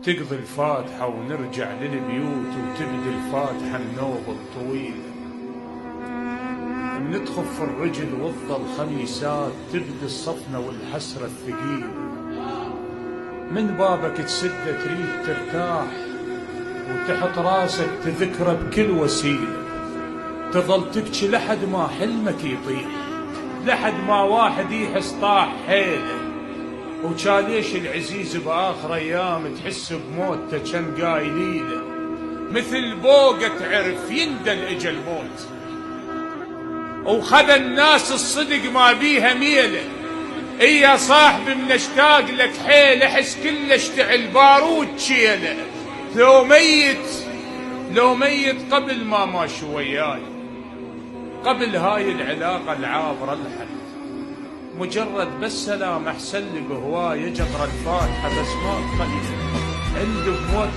تقضي الفاتحة ونرجع للبيوت وتبدي الفاتحة النوب الطويل. ندخف الرجل وتظل خميسات تبدي الصفنة والحسرة الثقيل. من بابك تسده تريد ترتاح وتحط راسك تذكره بكل وسيلة. تظل تبكي لحد ما حلمك يطيح، لحد ما واحد يحس طاح حيله. وشاليش العزيز بآخر أيام تحس بموته كان قايليله. مثل بوقة تعرف يندل إجا الموت، وخذ الناس الصدق ما بيها ميله. يا صاحبي من اشتاق لك حيل، احس كله اشتعل بارود شيله. لو ميت قبل ما ماشي وياي، قبل هاي العلاقة العابرة الحد. مجرد بس سلام احسن لي بهواي، اجبر الفاتحة بس ما تخلي عندي بموت